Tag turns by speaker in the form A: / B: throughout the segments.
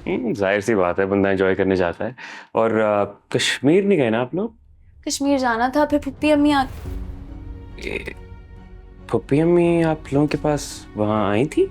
A: जाहिर सी बात है, बंदा एंजॉय करने जाता है। और कश्मीर नहीं गए ना आप लोग?
B: कश्मीर जाना था, फिर पुप्पी अम्मी आ।
A: ए, पप्पी अम्मी आप लोगों के पास वहाँ आई थी?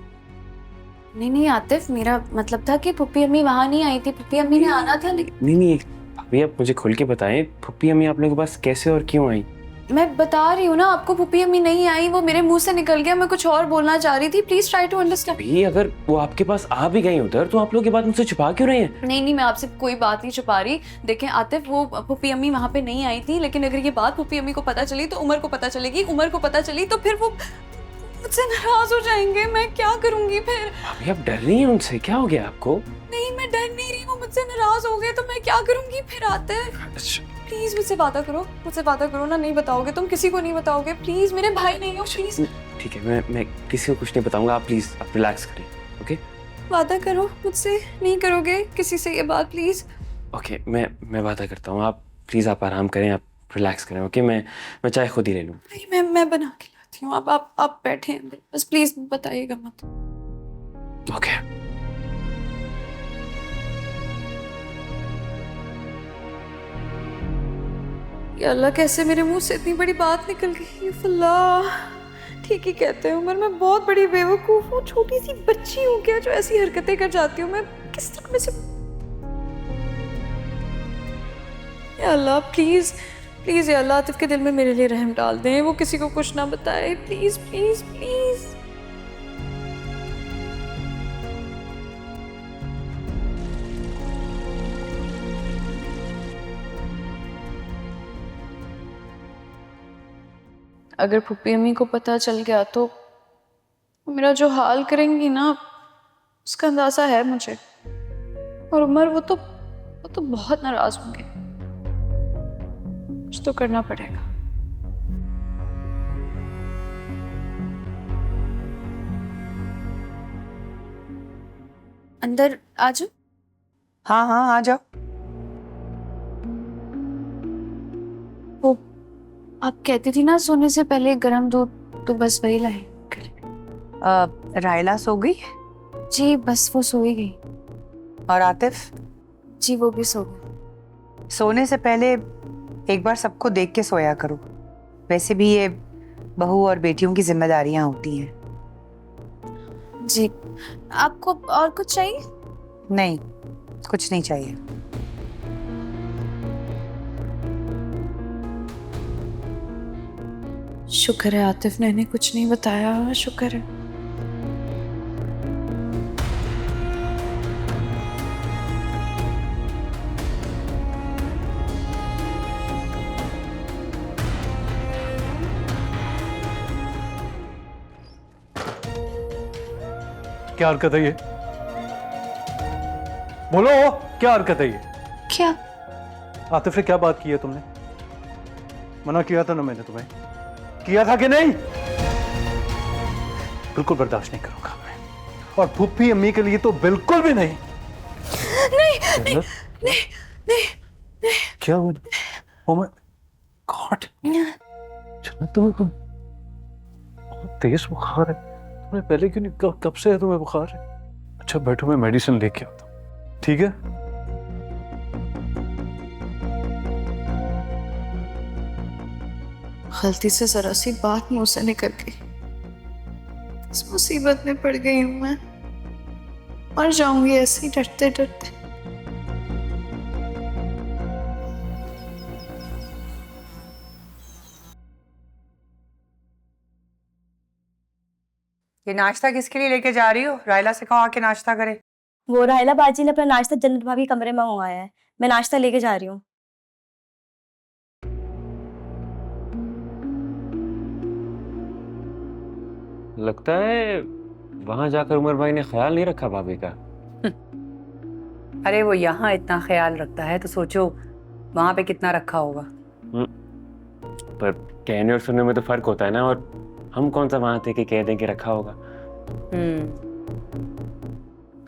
B: नहीं नहीं आतिफ, मेरा मतलब था कि पुप्पी अम्मी वहां नहीं आई थी, पुप्पी अम्मी ने आना था लेकिन।
A: नहीं नहीं, भाभी आप मुझे खुल के बताएं, पप्पी अम्मी आप लोगों के पास कैसे और क्यों आई?
B: मैं बता रही हूँ ना आपको, पुप्पी अम्मी नहीं आई, वो मेरे मुंह से निकल गया, मैं कुछ और बोलना चाह रही थी। Please try to understand.
A: भाई अगर वो आपके पास आ भी गई उधर तो आप लोग की बात मुझसे छुपा क्यों रहे हैं?
B: नहीं नहीं, मैं आपसे कोई बात नहीं छुपा रही। देखें आतिफ, वो पुप्पी अम्मी वहां पे नहीं आई थी, लेकिन अगर ये बात पुप्पी अम्मी को पता चली तो उमर को पता चलेगी, उमर को पता चली तो फिर वो मुझसे नाराज हो जाएंगे। मैं क्या करूंगी फिर?
A: भाभी आप डर रही हैं उनसे, क्या हो गया आपको?
B: नहीं मैं डर नहीं रही, वो मुझसे नाराज हो गए तो मैं क्या करूंगी फिर? आतिफ
A: अच्छा,
B: प्लीज मुझसे वादा करो, मुझसे वादा करो ना, नहीं बताओगे तुम, किसी को नहीं बताओगे प्लीज, मेरे भाई नहीं हो प्लीज।
A: ठीक है, मैं किसी को कुछ नहीं बताऊंगा, आप प्लीज आप रिलैक्स करें। ओके
B: वादा करो मुझसे नहीं करोगे किसी से ये बात प्लीज।
A: ओके, मैं वादा करता हूँ, आप प्लीज आप आराम करें, आप रिलैक्स करें। ओके, मैं चाय खुद ही ले लूँ।
B: नहीं मैं बना के लाती हूँ, आप बैठे हैं अंदर, बस प्लीज बताइएगा मत।
A: ओके।
B: या अल्लाह, कैसे मेरे मुंह से इतनी बड़ी बात निकल गई। अल्लाह, ठीक ही कहते हैं उमर, मैं बहुत बड़ी बेवकूफ हूँ, छोटी सी बच्ची हूँ क्या जो ऐसी हरकतें कर जाती हूँ। मैं किस तरह में से। या अल्लाह प्लीज प्लीज, या अल्लाह आतिफ के दिल में मेरे लिए रहम डाल दें, वो किसी को कुछ ना बताए प्लीज प्लीज प्लीज। अगर पुप्पी अम्मी को पता चल गया तो मेरा जो हाल करेंगी ना, उसका अंदाजा है मुझे। और उमर वो तो बहुत नाराज होंगे। कुछ तो करना पड़ेगा। अंदर आ जाओ।
C: हाँ हाँ आ जाओ।
B: वो आप कहती थी ना सोने से पहले गर्म दूध, तो बस वही लाई।
C: रायला सो गई
B: जी बस वो सो ही गई।
C: और आतिफ?
B: जी वो भी सो गई।
C: सोने से पहले एक बार सबको देख के सोया करो। वैसे भी ये बहू और बेटियों की जिम्मेदारियां होती हैं।
B: जी, आपको और कुछ चाहिए?
C: नहीं, कुछ नहीं चाहिए।
B: शुक्र है आतिफ ने इन्हें कुछ नहीं बताया, शुक्र है।
D: क्या हरकत है ये? बोलो, क्या हरकत है ये?
B: क्या?
D: आतिफ से क्या बात की है तुमने? मना किया था ना मैंने तुम्हें, किया था कि नहीं? बिल्कुल बर्दाश्त नहीं करूंगा मैं, और फूफी अम्मी के लिए तो बिल्कुल भी नहीं।
B: नहीं नहीं नहीं नहीं नहीं।
D: क्या हुआ? ओ माय गॉड, जन्नत, तुम बहुत तेज बुखार है। तुम्हें पहले क्यों नहीं, कब से है तुम्हें बुखार है? अच्छा बैठो, मैं मेडिसिन लेके आता हूँ, ठीक है?
B: गलती से जरा सी बात मुंह से निकल गई, इस मुसीबत में पड़ गई हूं मैं, मर जाऊंगी ऐसे ही डरते डरते।
C: ये नाश्ता किसके लिए लेके जा रही हो? रायला से कहो आके नाश्ता करे।
E: वो राहिला बाजी ने अपना नाश्ता जन्नत भाभी के कमरे में मंगवाया है, मैं नाश्ता लेके जा रही हूँ।
A: लगता है वहां जाकर उमर भाई ने ख्याल नहीं रखा भाभी का।
C: अरे वो यहाँ इतना ख्याल रखता है तो सोचो वहां पे कितना रखा होगा।
A: पर कहने और सुनने में तो फर्क होता है ना, और हम कौन सा वहां थे कि कह दें कि रखा होगा।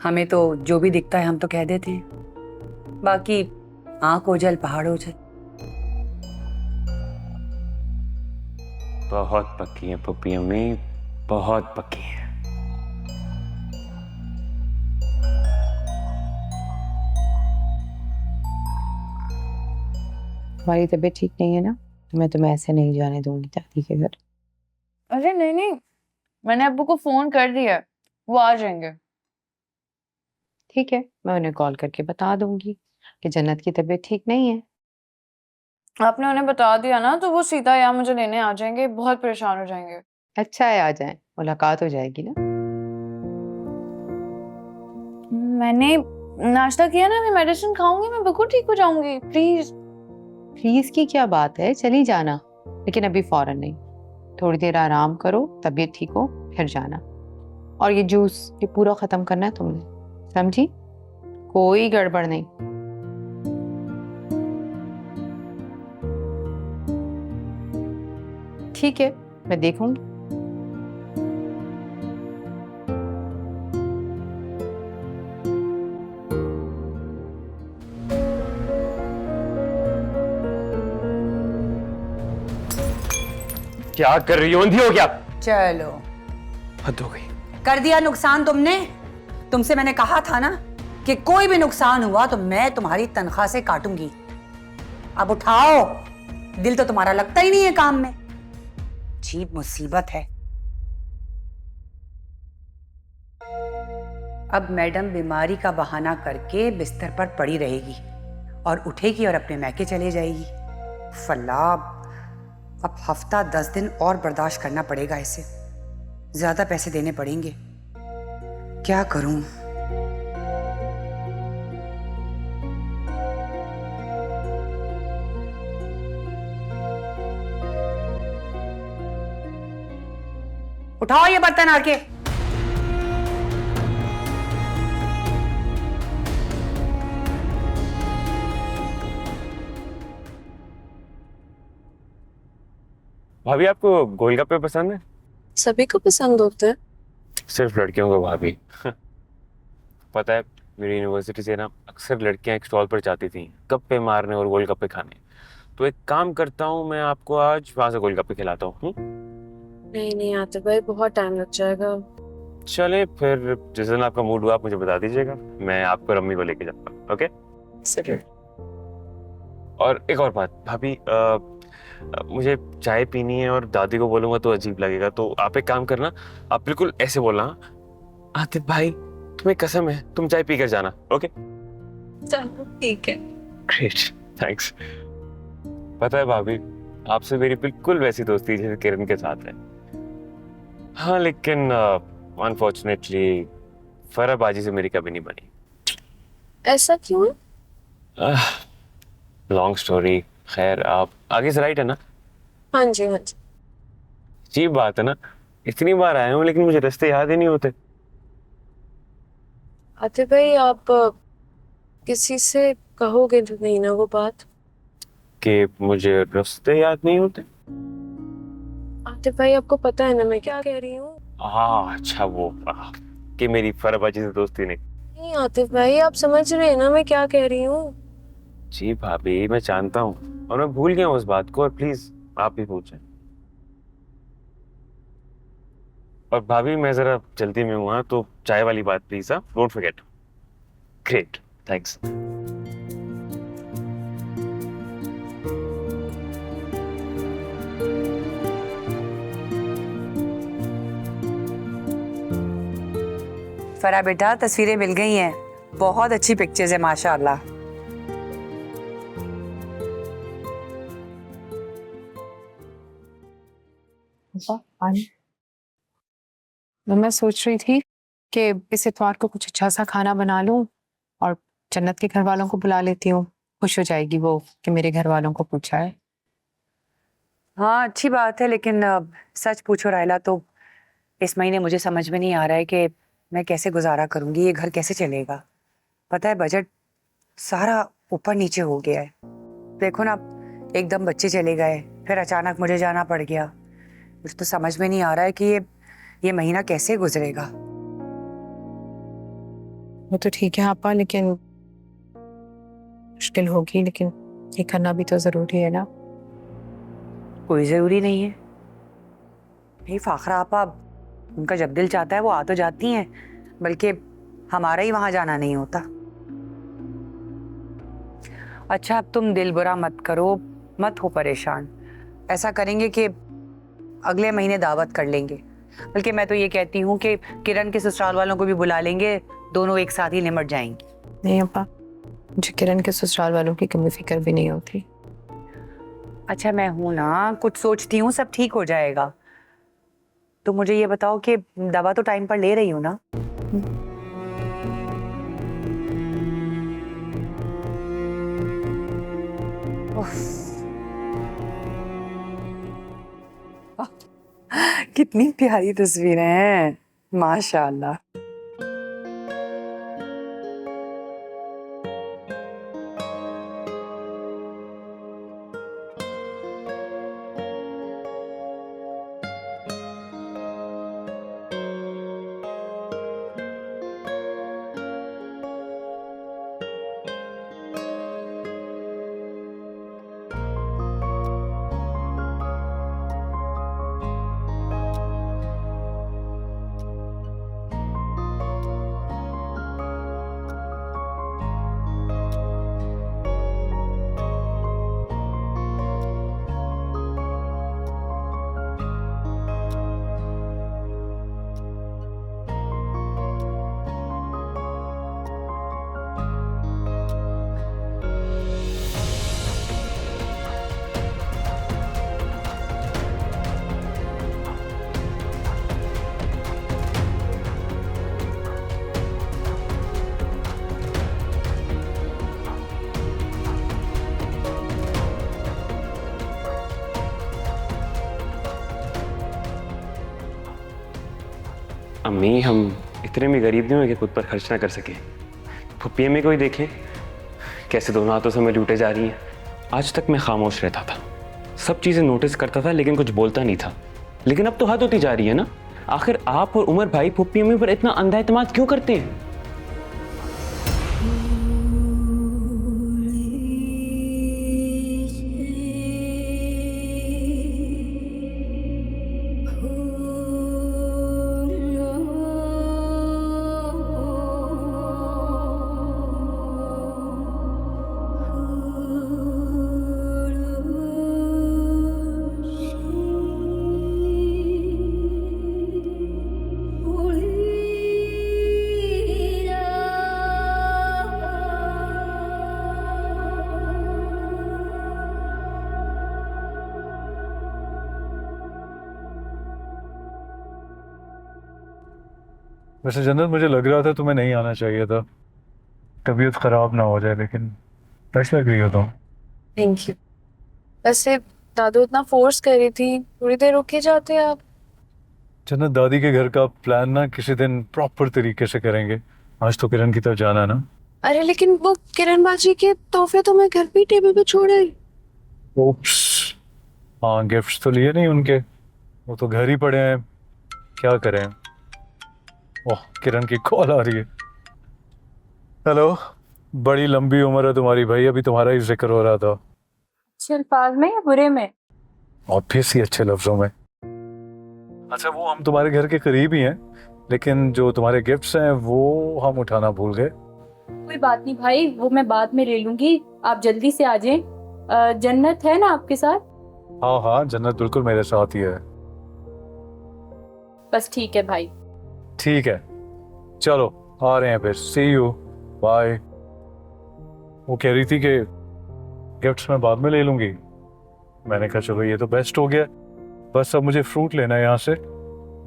C: हमें तो जो भी दिखता है हम तो कह देते हैं, बाकी आंख ओझल पहाड़ ओझल।
A: बहुत पक्की है पप्पी अम्मी, बहुत पक्की है।
C: तुम्हारी तबीयत ठीक नहीं है ना, तो मैं तुम्हें ऐसे नहीं जाने दूंगी दादी के घर।
B: अरे नहीं नहीं, मैंने अब्बू को फोन कर दिया है, वो आ जाएंगे।
C: ठीक है, मैं उन्हें कॉल करके बता दूंगी कि जन्नत की तबीयत ठीक नहीं है।
B: आपने उन्हें बता दिया ना तो वो सीधा यहाँ मुझे लेने आ जाएंगे, बहुत परेशान हो जाएंगे।
C: अच्छा है, आ जाए, मुलाकात हो जाएगी ना।
B: मैंने नाश्ता किया ना, मैं मेडिसिन खाऊंगी, मैं बिल्कुल ठीक हो जाऊंगी। प्लीज।
C: प्लीज की क्या बात है, चली जाना, लेकिन अभी फौरन नहीं। थोड़ी देर आराम करो, तबीयत ठीक हो फिर जाना। और ये जूस ये पूरा खत्म करना है तुमने, समझी? कोई गड़बड़ नहीं। ठीक है, मैं देखूंगी।
A: क्या कर रही हो, अंधी हो क्या?
C: चलो,
D: हद हो गई।
C: कर दिया नुकसान तुमने। तुमसे मैंने कहा था ना कि कोई भी नुकसान हुआ तो मैं तुम्हारी तनख्वाह से काटूंगी। अब उठाओ, दिल तो तुम्हारा लगता ही नहीं है काम में। अजीब मुसीबत है। अब मैडम बीमारी का बहाना करके बिस्तर पर पड़ी रहेगी और उठेगी और अपने मैके चले जाएगी। फल्लाह, अब हफ्ता 10 दिन और बर्दाश्त करना पड़ेगा इसे। ज्यादा पैसे देने पड़ेंगे। क्या करूं? उठाओ ये बर्तन आके।
A: भाभी आपको गोलगप्पे पसंद है?
F: सभी को पसंद होते हैं।
A: सिर्फ लड़कियों को भाभी। पता है, मेरी यूनिवर्सिटी से ना अक्सर लड़कियां एक स्टॉल पर जाती थी गप्पे मारने और गोलगप्पे खाने। तो एक काम करता हूँ, मैं आपको आज वहां से गोलगप्पे खिलाता हूँ।
F: नहीं नहीं आते भाई, बहुत टाइम लग जाएगा।
A: चले फिर, जिस दिन आपका मूड हुआ आप मुझे बता दीजिएगा, मैं आपको रम्मी को लेके जाऊंगा। ओके? और एक और बात भाभी, मुझे चाय पीनी है और दादी को बोलूंगा तो अजीब लगेगा, तो आप एक काम करना, आप बिल्कुल ऐसे बोलना, आतिफ भाई तुम्हें कसम है तुम चाय पी कर जाना। ओके?
F: चलो ठीक है।
A: Great, thanks. पता है भाभी, आपसे मेरी बिल्कुल वैसी दोस्ती जैसे किरण के साथ है। हाँ, लेकिन अनफॉर्चुनेटली फराबाजी से मेरी कभी नहीं बनी।
F: ऐसा क्यों?
A: Long story. खैर, आप आगे से राइट है ना?
F: हाँ जी हाँ जी।
A: अजीब बात है ना, इतनी बार आया हूँ लेकिन मुझे रास्ते याद ही नहीं होते।
F: आतिफ भाई, आप किसी से कहोगे तो नहीं ना वो बात?
A: कि मुझे रास्ते याद नहीं होते?
F: आतिफ भाई, आपको पता है ना मैं क्या कह रही हूँ?
A: हाँ अच्छा, वो कि मेरी फराबाजी से दोस्ती नहीं।
F: नहीं आतिफ भाई, आप समझ रहे हैं ना मैं क्या कह रही हूँ?
A: जी भाभी, मैं जानता हूँ और मैं भूल गया हूँ उस बात को, और प्लीज आप भी पूछें। और भाभी मैं जरा जल्दी में हूँ, तो चाय वाली बात प्लीज, हाँ, डोंट फॉरगेट। Great, thanks.
C: फरा बेटा, तस्वीरें मिल गई हैं, बहुत अच्छी पिक्चर्स है माशाअल्लाह। मैं सोच रही थी कि इस इतवार को कुछ अच्छा सा खाना बना लूं और जन्नत के घर वालों को बुला लेती हूँ। खुश हो जाएगी वो कि मेरे घर वालों को पूछा है। हाँ अच्छी बात है, लेकिन सच पूछो रायला, तो इस महीने मुझे समझ में नहीं आ रहा है कि मैं कैसे गुजारा करूंगी, ये घर कैसे चलेगा। पता है, बजट सारा ऊपर नीचे हो गया है। देखो ना, एकदम बच्चे चले गए, फिर अचानक मुझे जाना पड़ गया। मुझे तो समझ में नहीं आ रहा है कि ये महीना कैसे गुजरेगा। वो तो ठीक है आपा, लेकिन मुश्किल होगी, लेकिन ये करना भी तो जरूरी है ना। कोई जरूरी नहीं है। नहीं फाखरा आपा, उनका जब दिल चाहता है वो आ तो जाती हैं, बल्कि हमारा ही वहां जाना नहीं होता। अच्छा अब तुम दिल बुरा मत करो,
G: मत हो परेशान। ऐसा करेंगे कि अगले महीने दावत कर लेंगे। बल्कि मैं तो ये कहती हूँ कि किरण के ससुराल वालों को भी बुला लेंगे, दोनों एक साथ ही निमट जाएंगे।
C: नहीं अप्पा, मुझे किरण के ससुराल वालों की कमी फिक्र भी नहीं होती।
G: अच्छा मैं हूं ना, कुछ सोचती हूँ, सब ठीक हो जाएगा। तो मुझे ये बताओ कि दवा तो टाइम पर ले रही हो ना? कितनी प्यारी तस्वीरें हैं, माशाल्लाह।
A: अम्मी, हम इतने में गरीब नहीं हुए कि खुद पर खर्च ना कर सके। फुप्पी अम्मी को ही देखें, कैसे दोनों हाथों से हमें लूटे जा रही हैं। आज तक मैं खामोश रहता था, सब चीज़ें नोटिस करता था लेकिन कुछ बोलता नहीं था। लेकिन अब तो हद होती जा रही है ना। आखिर आप और उमर भाई फुप्पी अम्मी पर इतना अंधा एतमाद क्यों करते हैं?
D: वैसे जन्नत, मुझे लग रहा था तुम्हें नहीं आना चाहिए था, तबीयत खराब ना हो जाए, लेकिन कैसे लग रही हो तुम?
F: Thank you. वैसे दादू इतना फोर्स कर रही थी, थोड़ी देर रुक के जाते आप।
D: जन्नत, दादी के घर का प्लान ना किसी दिन प्रॉपर तरीके से करेंगे। आज तो किरण की तरफ जाना है ना।
F: अरे लेकिन वो किरण बाजी के तोहफे तो मैं घर पे टेबल पे छोड़े।
D: ओप्स, हाँ, गिफ्ट्स तो लिए नहीं उनके, वो तो घर ही पड़े हैं। क्या करें? ओह, किरण की कॉल आ रही है। हेलो, बड़ी लंबी उम्र है तुम्हारी भाई, अभी तुम्हारा ही जिक्र हो रहा था।
H: अच्छे अल्फाज में या बुरे में?
D: ऑब्वियसली अच्छे लफ्जों में। अच्छा, वो हम तुम्हारे घर के करीब ही हैं, लेकिन जो तुम्हारे गिफ्ट्स हैं वो हम उठाना भूल गए।
H: कोई बात नहीं भाई, वो मैं बाद में ले लूंगी, आप जल्दी से आ जाएं। जन्नत है ना आपके साथ?
D: हाँ हाँ, जन्नत बिल्कुल मेरे साथ ही है।
H: बस ठीक है भाई।
D: ठीक है, चलो आ रहे हैं फिर। सी यू, बाय। वो कह रही थी कि गिफ्ट्स मैं बाद में ले लूंगी। मैंने कहा चलो ये तो बेस्ट हो गया। बस अब मुझे फ्रूट लेना है यहाँ से,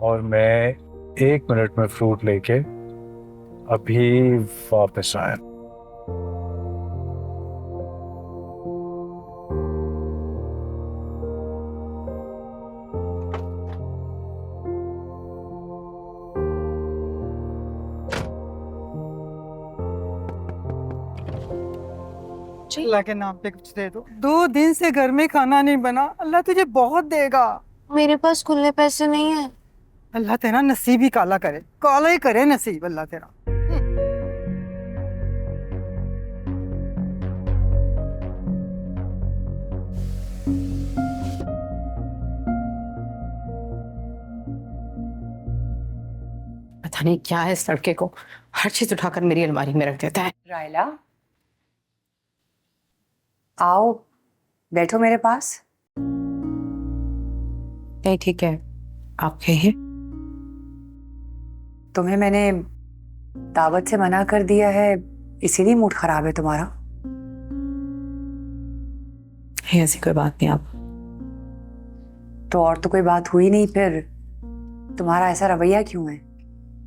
D: और मैं 1 मिनट में फ्रूट लेके अभी वापस आया।
I: अल्लाह के नाम पे कुछ दे दो। 2 दिन से घर में खाना नहीं बना, अल्लाह तुझे बहुत देगा।
F: मेरे पास खुले पैसे नहीं है।
I: अल्लाह तेरा नसीब ही काला करे, काला ही करे नसीब अल्लाह तेरा।
C: पता नहीं क्या है इस लड़के को, हर चीज उठाकर मेरी अलमारी में रख देता है।
G: रायला, आओ, बैठो मेरे पास।
C: नहीं ठीक है, आप कहिए।
G: तुम्हें मैंने दावत से मना कर दिया है, इसीलिए मूड खराब है तुम्हारा?
C: नहीं, ऐसी कोई बात नहीं। आप
G: तो और तो कोई बात हुई नहीं, फिर तुम्हारा ऐसा रवैया क्यों है?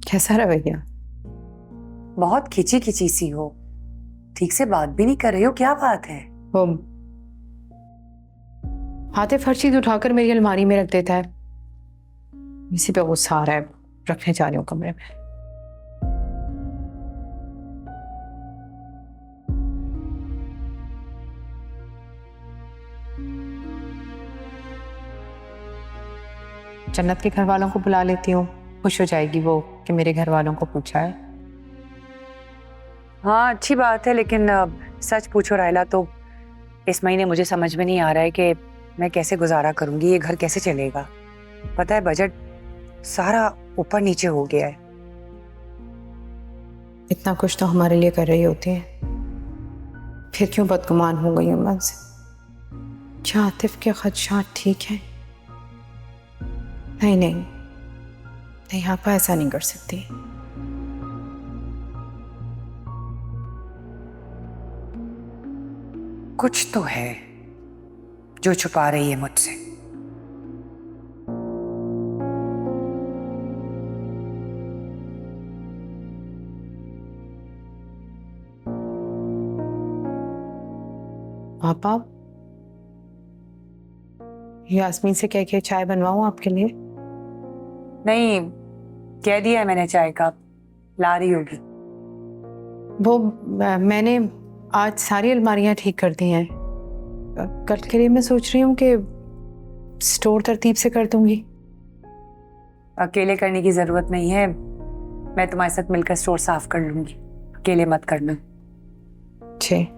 C: कैसा रवैया?
G: बहुत खिंची खिंची सी हो, ठीक से बात भी नहीं कर रही हो, क्या बात है?
C: वो आतिफ हर चीज उठाकर मेरी अलमारी में रख देता है, इसी पे गुस्सा आ रहा है। रखने जा रही हूँ कमरे में। जन्नत के घर वालों को बुला लेती हूँ, खुश हो जाएगी वो कि मेरे घर वालों को पूछा है।
G: हाँ अच्छी बात है, लेकिन सच पूछो रायला तो इस महीने मुझे समझ में नहीं आ रहा है कि मैं कैसे गुजारा करूंगी, ये घर कैसे चलेगा। पता है बजट सारा ऊपर नीचे हो गया है।
C: इतना कुछ तो हमारे लिए कर रही होती है, फिर क्यों बदगुमान हो गई अमन से? क्या आतिफ के खदशात ठीक है? नहीं नहीं नहीं, आप ऐसा नहीं कर सकती।
G: कुछ तो है जो छुपा रही है मुझसे।
C: पापा, यास्मीन से कह के चाय बनवाऊं आपके लिए?
G: नहीं, कह दिया है मैंने, चाय का ला रही होगी।
C: वो मैंने आज सारी अलमारियां ठीक कर दी हैं। कल के लिए मैं सोच रही हूँ कि स्टोर तरतीब से कर दूंगी।
G: अकेले करने की जरूरत नहीं है, मैं तुम्हारे साथ मिलकर स्टोर साफ कर लूंगी, अकेले मत करना।
C: ठीक।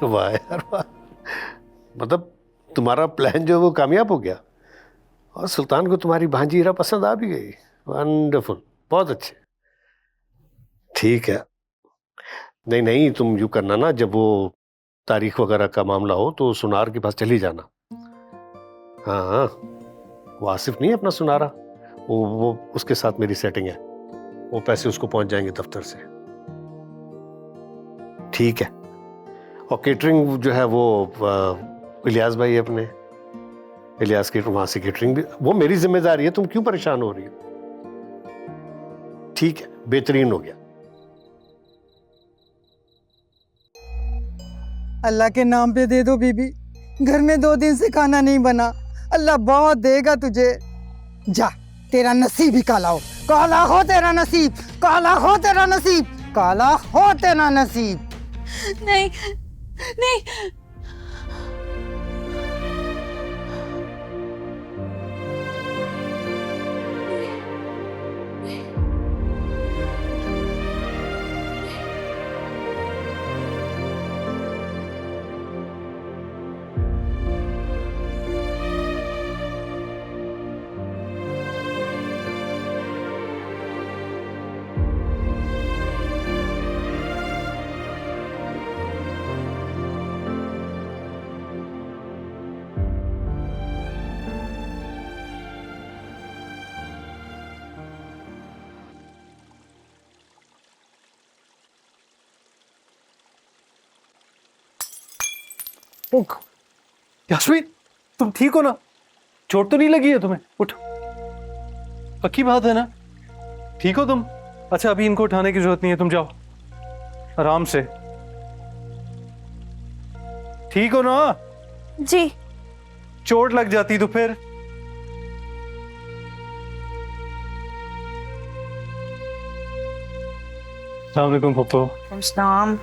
J: वाह यार वाह, मतलब तुम्हारा प्लान जो है वो कामयाब हो गया और सुल्तान को तुम्हारी भांजी हीरा पसंद आ भी गई। वंडरफुल, बहुत अच्छे। ठीक है, नहीं नहीं तुम यूँ करना ना, जब वो तारीख वगैरह का मामला हो तो सुनार के पास चली जाना। हाँ हाँ, वो आसिफ नहीं है अपना सुनारा, वो उसके साथ मेरी सेटिंग है, वो पैसे उसको पहुंच जाएंगे दफ्तर से। ठीक है, और केटरिंग जो है वो इलियास भाई है अपने, इलियास केटरिंग, वहां से केटरिंग भी वो मेरी जिम्मेदारी है, तुम क्यों परेशान हो रही हो? ठीक है, बेहतरीन हो गया।
I: अल्लाह के नाम पे दे दो बीबी, घर में 2 दिन से खाना नहीं बना, अल्लाह बहुत देगा तुझे। जा, तेरा नसीब ही काला हो, काला हो तेरा नसीब, काला हो तेरा नसीब, काला हो तेरा नसीब।
B: नहीं नहीं,
D: यास्मीन, तुम ठीक हो ना? चोट तो नहीं लगी है तुम्हें? उठ, पक्की बात है ना? ठीक हो तुम? अच्छा अभी इनको उठाने की जरूरत नहीं है, तुम जाओ। आराम से। ठीक हो ना?
E: जी।
D: चोट लग जाती तो फिर? अस्सलाम वालेकुम पप्पू।
G: नाम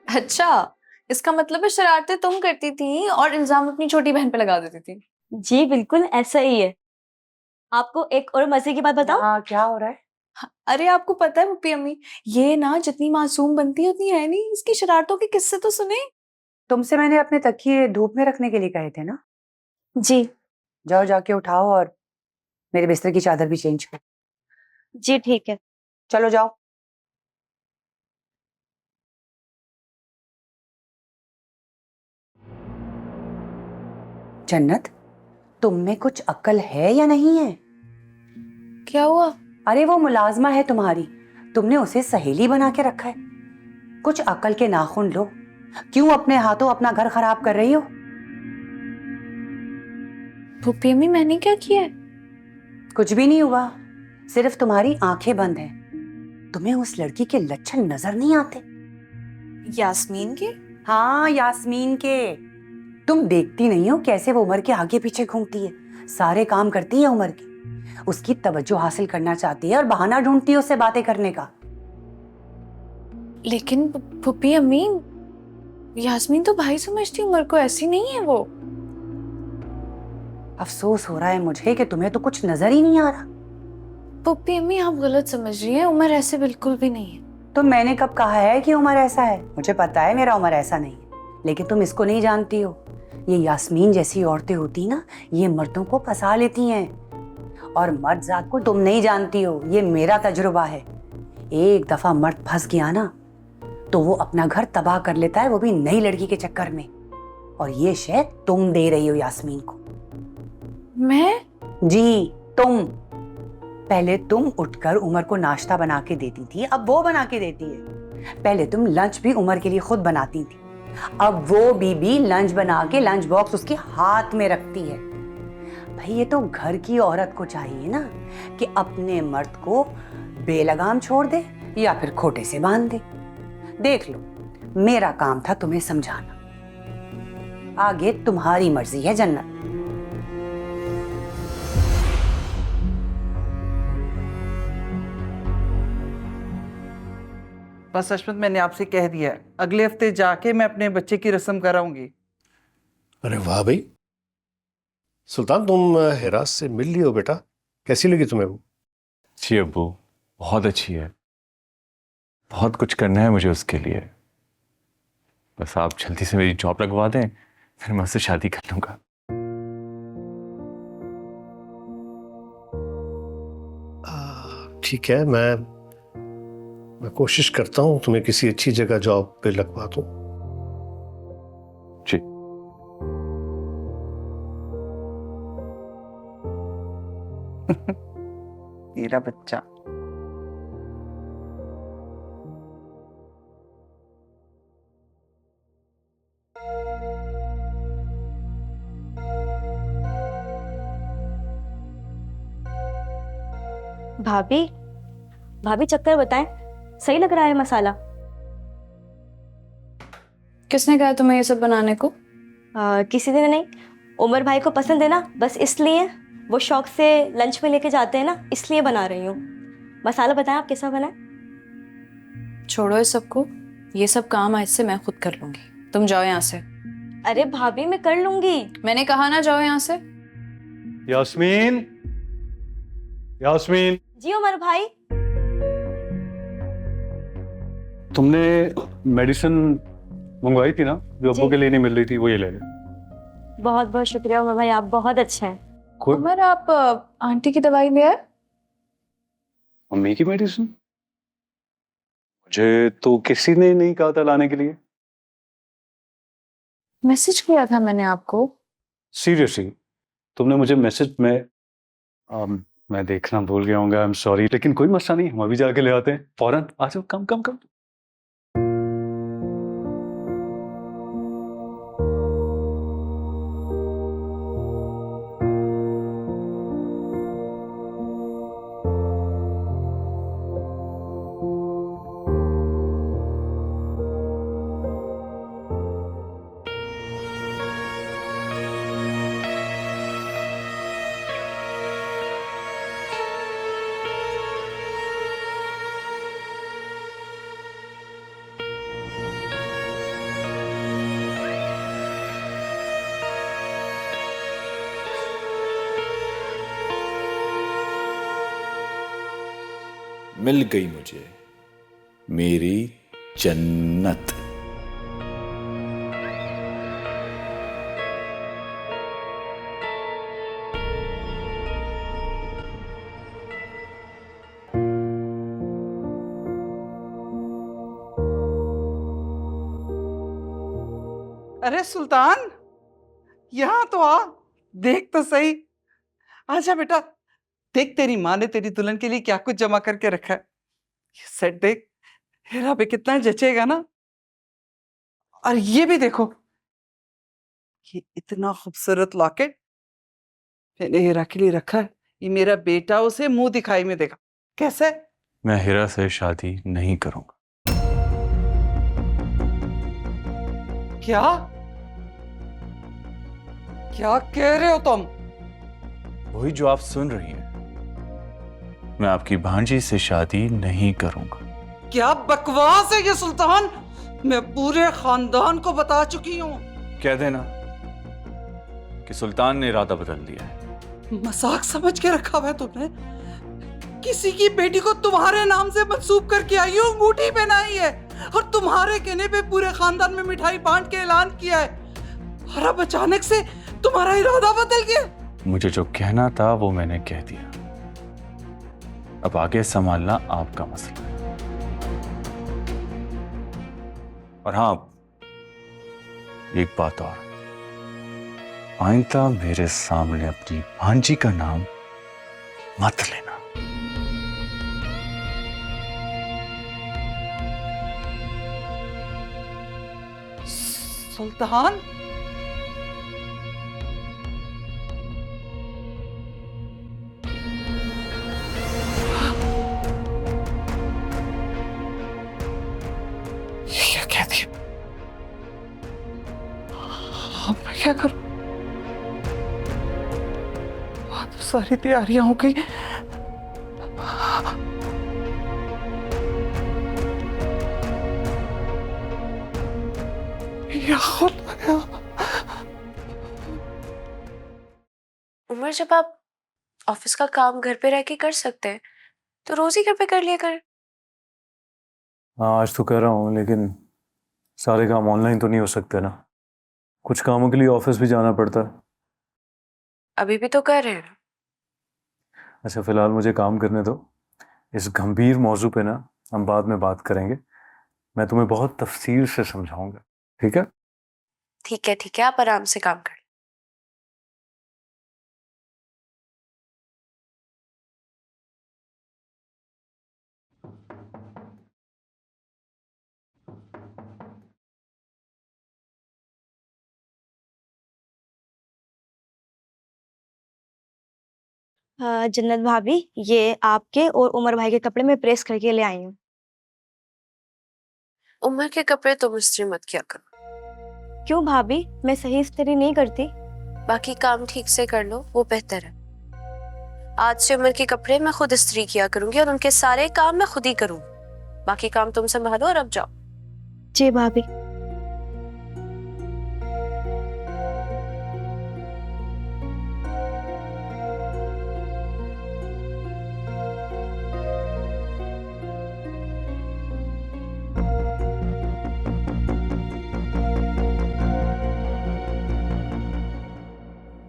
B: अच्छा, इसका मतलब है शरारतें तुम करती थी और इल्जाम अपनी छोटी बहन पे लगा देती थी।
E: जी बिल्कुल ऐसा ही है। आपको एक और मजे की बात बताऊं?
G: हाँ, क्या हो रहा है?
B: अरे आपको पता है पुप्पी अम्मी, ये ना जितनी मासूम बनती है उतनी है नहीं। इसकी शरारतों के किस्से तो सुने।
G: तुमसे मैंने अपने तकिए धूप में रखने के लिए कहे थे ना?
E: जी।
G: जाओ जाके उठाओ और मेरे बिस्तर की चादर भी चेंज करो।
E: जी ठीक है।
G: चलो जाओ। जन्नत, तुम में कुछ अक्ल है या नहीं है?
B: क्या हुआ?
G: अरे वो मुलाजमा है तुम्हारी, तुमने उसे सहेली बना के रखा है। कुछ अक्ल के नाखून लो। क्यों अपने हाथों अपना घर खराब कर रही हो?
B: पुप्पी अम्मी मैंने क्या किया है?
G: कुछ भी नहीं हुआ, सिर्फ तुम्हारी आंखें बंद हैं। तुम्हें उस लड़की के लक्षण नजर नहीं आते?
B: यास्मीन के?
G: हाँ, यास्मीन के। तुम देखती नहीं हो कैसे वो उमर के आगे पीछे घूमती है, सारे काम करती है उमर के, उसकी तवज्जो हासिल करना चाहती है और बहाना ढूंढती है उससे बातें करने का।
B: लेकिन पुप्पी अम्मी, यास्मीन तो भाई समझती, उमर को ऐसी नहीं है वो।
G: अफसोस हो रहा है मुझे कि तुम्हें तो कुछ नजर ही नहीं आ रहा।
B: पुप्पी अम्मी आप गलत समझ रही हैं, उमर ऐसे बिल्कुल भी नहीं है।
G: तो मैंने कब कहा है कि उमर ऐसा है? मुझे पता है मेरा उमर ऐसा नहीं है, लेकिन तुम इसको नहीं जानती हो। ये यास्मीन जैसी औरतें होती ना, ये मर्दों को फंसा लेती हैं, और मर्द जात को तुम नहीं जानती हो, ये मेरा तजुर्बा है। एक दफा मर्द फंस गया ना तो वो अपना घर तबाह कर लेता है, वो भी नई लड़की के चक्कर में। और ये शय तुम दे रही हो यास्मीन को।
B: मैं?
G: जी तुम। पहले तुम उठकर उमर को नाश्ता बना के देती थी, अब वो बना के देती है। पहले तुम लंच भी उमर के लिए खुद बनाती थी, अब वो बीबी लंच बना के लंच बॉक्स उसके हाथ में रखती है। भाई ये तो घर की औरत को चाहिए ना कि अपने मर्द को बेलगाम छोड़ दे या फिर खोटे से बांध दे। देख लो, मेरा काम था तुम्हें समझाना, आगे तुम्हारी मर्जी है जन्नत।
K: बस अशमत, मैंने आपसे कह दिया है, अगले हफ्ते जाके मैं अपने बच्चे की रस्म कराऊंगी।
J: अरे वाह भाई, सुल्तान तुम हिरास से मिल लियो हो बेटा, कैसी लगी तुम्हें वो?
A: अच्छी अब्बू, बहुत अच्छी है। बहुत कुछ करना है मुझे उसके लिए। बस आप जल्दी से मेरी जॉब लगवा दें, फिर मैं उससे शादी कर लूंगा।
J: ठीक है, मैं कोशिश करता हूँ तुम्हें किसी अच्छी जगह जॉब पे लगवा दूं।
A: जी।
K: मेरा बच्चा।
E: भाभी, भाभी चक्कर बताएं, सही लग रहा है मसाला?
B: किसने कहा तुम्हें ये सब बनाने को?
E: किसी ने नहीं, उमर भाई को पसंद है ना, बस इसलिए। वो शौक से लंच में लेके जाते हैं ना, इसलिए बना रही हूँ। मसाला बताएं आप कैसा बना है?
B: छोड़ो इस सबको, ये सब काम आज से मैं खुद कर लूंगी। तुम जाओ यहाँ से।
E: अरे भाभी मैं कर लूंगी।
B: मैंने कहा ना, जाओ यहाँ से।
D: यास्मीन, यास्मीन,
E: जी उमर भाई।
D: तुमने मेडिसिन मंगवाई थी ना जो अब्बू
E: जी।
D: के लिए नहीं मिल रही थी, वो ये ले ले।
E: बहुत बहुत शुक्रिया उमर भाई, आप बहुत अच्छे हैं।
D: कोई
B: उमर आप आंटी की दवाई ले आए?
D: मम्मी की मेडिसिन? मुझे तो किसी ने नहीं कहा था लाने के लिए।
B: मैसेज किया था मैंने आपको।
D: सीरियसली तुमने मुझे मैसेज में मैं देखना भूल गया हूँ, आई एम सॉरी, लेकिन कोई मसला नहीं, हम अभी जाके ले आते हैं फौरन। आ जाओ, कम कम कम।
L: मिल गई मुझे मेरी जन्नत।
K: अरे सुल्तान, यहाँ तो आ, देख तो सही। आजा बेटा, देख तेरी माँ ने तेरी दुल्हन के लिए क्या कुछ जमा करके रखा है। ये सेट देख, हेरा पे कितना जचेगा ना। और ये भी देखो, ये इतना खूबसूरत लॉकेट मैंने हेरा के लिए रखा है। ये मेरा बेटा उसे मुंह दिखाई में देगा। कैसे?
D: मैं हीरा से शादी नहीं करूंगा।
K: क्या क्या कह रहे हो तुम?
D: वही जो आप सुन रही हैं। मैं आपकी भांजी से शादी नहीं करूंगा।
K: क्या बकवास है ये सुल्तान, मैं पूरे खानदान को बता चुकी हूँ।
D: कह देना कि सुल्तान ने इरादा बदल दिया है।
K: मजाक समझ के रखा हुआ है तुमने। किसी की बेटी को तुम्हारे नाम से मंसूब करके आई हो, अंगूठी पहनाई है और तुम्हारे कहने पे पूरे खानदान में मिठाई बांट के ऐलान किया है, और अब अचानक से तुम्हारा इरादा बदल गया।
D: मुझे जो कहना था वो मैंने कह दिया। अब आगे संभालना आपका मसला है। और हाँ, एक बात और, आइंदा मेरे सामने अपनी भांजी का नाम मत लेना।
K: सुल्तान, ये क्या कहती है? अब मैं क्या करूं? तो सारी तैयारियां हो गई।
F: उमर, जब आप ऑफिस का काम घर पे रह के कर सकते हैं तो रोज ही घर पे कर लिया कर।
D: हाँ, आज तो कर रहा हूँ, लेकिन सारे काम ऑनलाइन तो नहीं हो सकते ना। कुछ कामों के लिए ऑफिस भी जाना पड़ता है।
F: अभी भी तो कर रहे हैं।
D: अच्छा, फिलहाल मुझे काम करने दो। इस गंभीर मौजू पे ना हम बाद में बात करेंगे। मैं तुम्हें बहुत तफसील से समझाऊंगा, ठीक है?
F: ठीक है, आप आराम से काम कर।
E: जन्नत भाभी, ये आपके और उमर भाई के कपड़े मैं प्रेस करके ले आई हूँ।
F: उमर के कपड़े तुम इस्त्री मत किया करो।
E: क्यों भाभी, मैं सही इस्त्री नहीं करती?
F: बाकी काम ठीक से कर लो, वो बेहतर है। आज से उमर के कपड़े मैं खुद इस्त्री किया करूंगी और उनके सारे काम मैं खुद ही करूंगी। बाकी काम तुम संभालो और अब जाओ।
E: जी भाभी।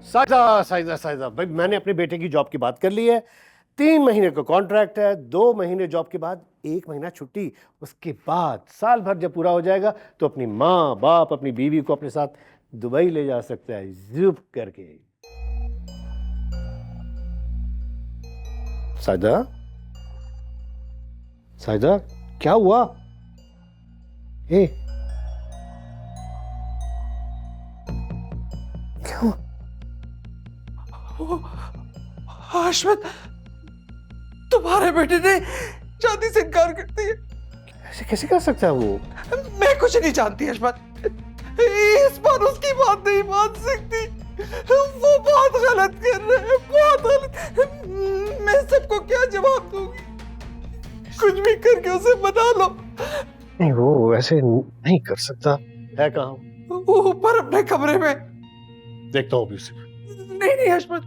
J: साइदा साइदा साइदा भाई, मैंने अपने बेटे की जॉब की बात कर ली है। 3 महीने का कॉन्ट्रैक्ट है, 2 महीने जॉब के बाद 1 महीना छुट्टी। उसके बाद साल भर जब पूरा हो जाएगा तो अपनी माँ बाप अपनी बीवी को अपने साथ दुबई ले जा सकता है, ज़ूप करके। साइदा साइदा, क्या हुआ? ए क्या?
K: हाशमत, तुम्हारे बेटे ने शादी से इनकार कर दिया।
J: ऐसे कैसे कर सकता है वो?
K: मैं कुछ नहीं जानती हाशमत, इस बार उसकी बात नहीं मान सकती। वो बहुत गलत कर रहे हैं, बहुत गलत। मैं सबको क्या जवाब दूंगी? कुछ भी करके उसे बना लो।
J: नहीं, वो ऐसे नहीं कर सकता है। कहाँ?
K: वो ऊपर अपने कमरे में।
J: देखता हूँ अभी उसे।
K: नहीं नहीं हाशमत,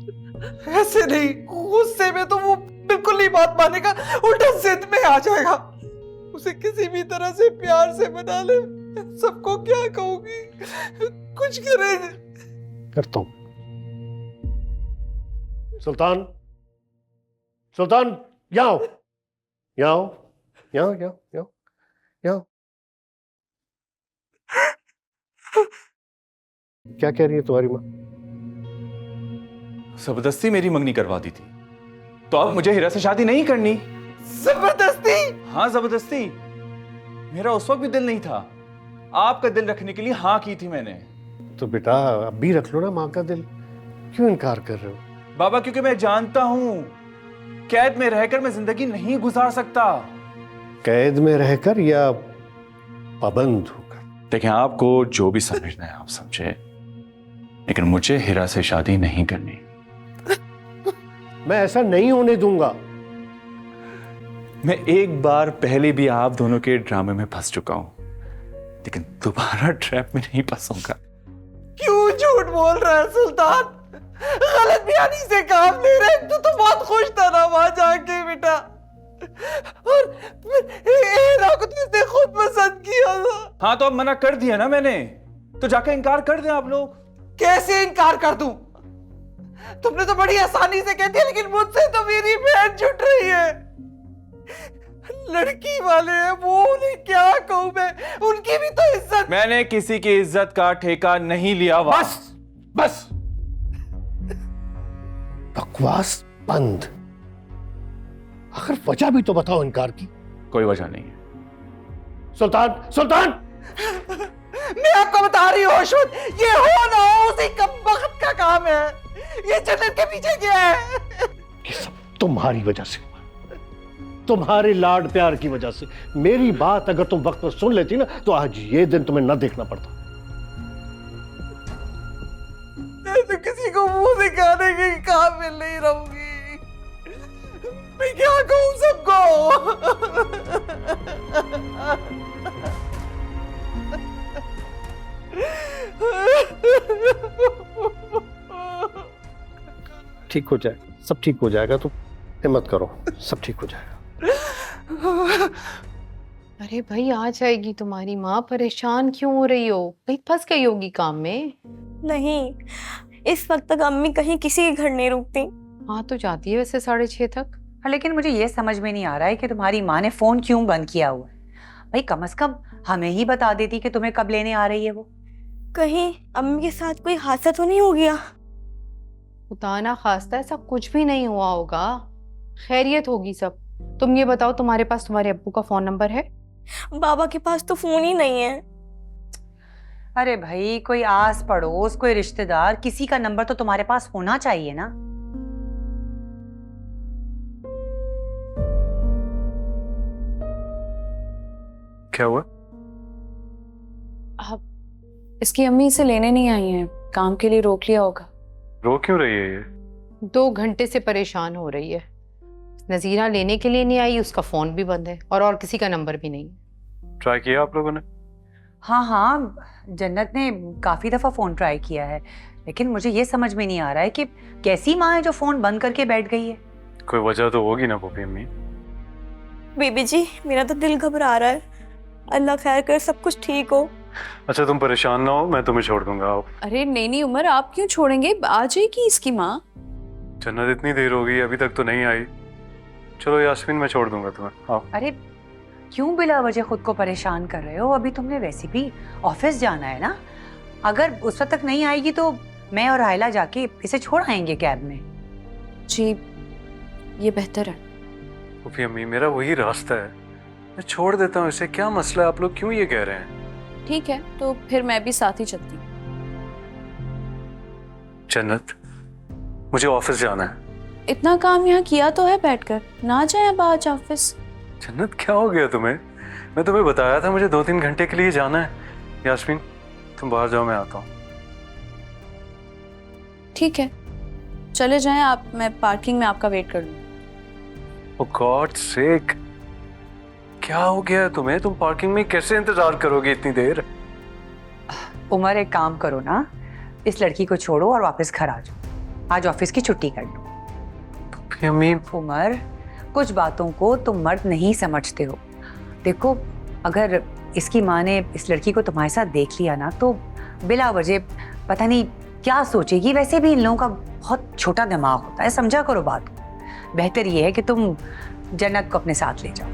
K: ऐसे नहीं, गुस्से में तो वो बिल्कुल नहीं बात मानेगा, उल्टा जिद में आ जाएगा। उसे किसी भी तरह से प्यार से मना ले। सबको क्या कहूंगी, कुछ करे।
J: करता हूं। सुल्तान, सुल्तान, यहाँ आओ, यहाँ आओ, यहाँ यहाँ यहाँ यहाँ। क्या कह रही है तुम्हारी माँ?
L: जबरदस्ती मेरी मंगनी करवा दी थी, तो अब मुझे हीरा से शादी नहीं करनी।
K: जबरदस्ती?
L: हाँ जबरदस्ती। मेरा उस वक्त भी दिल नहीं था, आपका दिल रखने के लिए हाँ की थी मैंने।
J: तो बेटा अब भी रख लो ना माँ का दिल, क्यों इनकार कर रहे हो?
L: बाबा क्योंकि मैं जानता हूं कैद में रहकर मैं जिंदगी नहीं गुजार सकता।
J: कैद में रहकर या पाबंद होकर?
L: देखें, आपको जो भी समझना है आप समझे, लेकिन मुझे हीरा से शादी नहीं करनी।
J: मैं ऐसा नहीं होने दूंगा।
L: मैं एक बार पहले भी आप दोनों के ड्रामे में फंस चुका हूं, लेकिन दोबारा ट्रैप में नहीं फंसूंगा।
K: क्यों झूठ बोल रहा है सुल्तान? गलत बयानी से काम ले रहे हैं। तू तो बहुत खुश था ना वहां जाके बेटा, और हीरा को तुझने खुद पसंद किया था।
L: हाँ तो अब मना कर दिया ना मैंने, तो जाकर इनकार कर दें आप लोग।
K: कैसे इनकार कर दूं? तुमने तो बड़ी आसानी से कह दिया, लेकिन मुझसे तो मेरी बहन छुट रही है। लड़की वाले हैं वो, उन्हें क्या कहूं मैं? उनकी भी तो इज्जत।
L: मैंने किसी की इज्जत का ठेका नहीं लिया।
J: बस बस, बकवास बंद। आखिर वजह भी तो बताओ इनकार की।
L: कोई वजह नहीं है।
J: सुल्तान, सुल्तान,
K: मैं आपको बता रही हूँ अश्वत, ये हो ना हो उसी कमबख्त का काम है। ये जन्नत के पीछे क्या है?
J: ये सब तुम्हारी वजह से हुआ, तुम्हारे लाड प्यार की वजह से। मेरी बात अगर तुम वक्त पर सुन लेती ना, तो आज ये दिन तुम्हें न देखना पड़ता।
K: मैं तो किसी को मुंह दिखाने के काबिल नहीं रहूंगी। मैं क्या कहूं सबको?
J: ठीक हो जाए, सब ठीक हो जाएगा। तुम हिम्मत करो, सब ठीक हो जाएगा।
C: अरे भाई आ जाएगी तुम्हारी माँ, परेशान क्यों हो रही हो? भाई फंस गई होगी काम में।
E: नहीं, इस वक्त तक अम्मी कहीं किसी के घर नहीं रुकती।
C: हाँ तो जाती है वैसे 6:30 तक।
G: हाँ, लेकिन मुझे ये समझ में नहीं आ रहा है कि तुम्हारी माँ ने फोन क्यों बंद किया हुआ है। भाई कम से कम हमें ही बता देती कि तुम्हें कब लेने आ रही है वो।
E: कहीं अम्मी के साथ कोई हादसा तो नहीं हो गया?
C: उताना खास्ता ऐसा कुछ भी नहीं हुआ होगा, खैरियत होगी सब। तुम ये बताओ, तुम्हारे पास तुम्हारे अब्बू का फोन नंबर है?
E: बाबा के पास तो फोन ही नहीं है।
G: अरे भाई कोई आस पड़ोस, कोई रिश्तेदार, किसी का नंबर तो तुम्हारे पास होना चाहिए ना।
D: क्या हुआ?
B: इसकी अम्मी इसे लेने नहीं आई हैं, काम के लिए रोक लिया होगा।
D: रो क्यों रही है ये?
C: 2 घंटे से परेशान हो रही है। नजीरा लेने के लिए नहीं आई, उसका फोन भी बंद है और किसी का नंबर भी नहीं।
D: ट्राई किया आप लोगों ने?
G: हाँ, जन्नत ने काफी दफा फोन ट्राई किया है, लेकिन मुझे ये समझ में नहीं आ रहा है कि कैसी माँ है जो फोन बंद करके बैठ गई है।
D: कोई वजह तो होगी ना पप्पी अम्मी।
E: बीबी जी, मेरा तो दिल घबरा रहा है। अल्लाह खैर कर, सब कुछ ठीक हो।
D: अच्छा तुम परेशान ना हो, मैं तुम्हें छोड़ दूंगा। आओ।
B: अरे नहीं उमर, आप क्यों छोड़ेंगे? आ जाएगी इसकी माँ।
D: जन्नत इतनी देर हो गई अभी तक तो नहीं आई। चलो यास्मीन, मैं छोड़ दूंगा तुम्हें। आओ।
G: अरे क्यों बिला वजह खुद को परेशान कर रहे हो? अभी तुमने वैसे भी ऑफिस जाना है ना। अगर उस वक्त तक नहीं आएगी तो मैं और आयला जाके इसे छोड़ आएंगे कैब में।
B: जी ये बेहतर है।
D: पप्पी अम्मी, मेरा वही रास्ता है, मैं छोड़ देता हूँ इसे। क्या मसला है? आप लोग क्यों ये कह रहे हैं?
B: ठीक है, तो फिर मैं भी साथ ही चलती हूँ।
D: जन्नत, मुझे ऑफिस जाना है।
B: इतना काम यहाँ किया तो है बैठकर, ना जाए अब आज ऑफिस।
D: जन्नत क्या हो गया तुम्हें? मैं तुम्हें बताया था मुझे 2-3 घंटे के लिए जाना है। यास्मीन तुम बाहर जाओ, मैं आता हूँ।
B: ठीक है, चले जाएं आप, मैं पार्किंग में आपका वेट कर लूँ।
D: Oh God sake, क्या हो गया है तुम्हें? तुम पार्किंग में कैसे इंतजार करोगे इतनी देर?
G: उमर एक काम करो ना, इस लड़की को छोड़ो और वापस घर आ जाओ। आज ऑफिस की छुट्टी कर लो।
D: अम्मी
G: उमर कुछ बातों को तुम मर्द नहीं समझते हो। देखो, अगर इसकी माँ ने इस लड़की को तुम्हारे साथ देख लिया ना तो बिला वजह पता नहीं क्या सोचेगी। वैसे भी इन लोगों का बहुत छोटा दिमाग होता है, समझा करो बात को। बेहतर ये है कि तुम जन्नत को अपने साथ ले जाओ।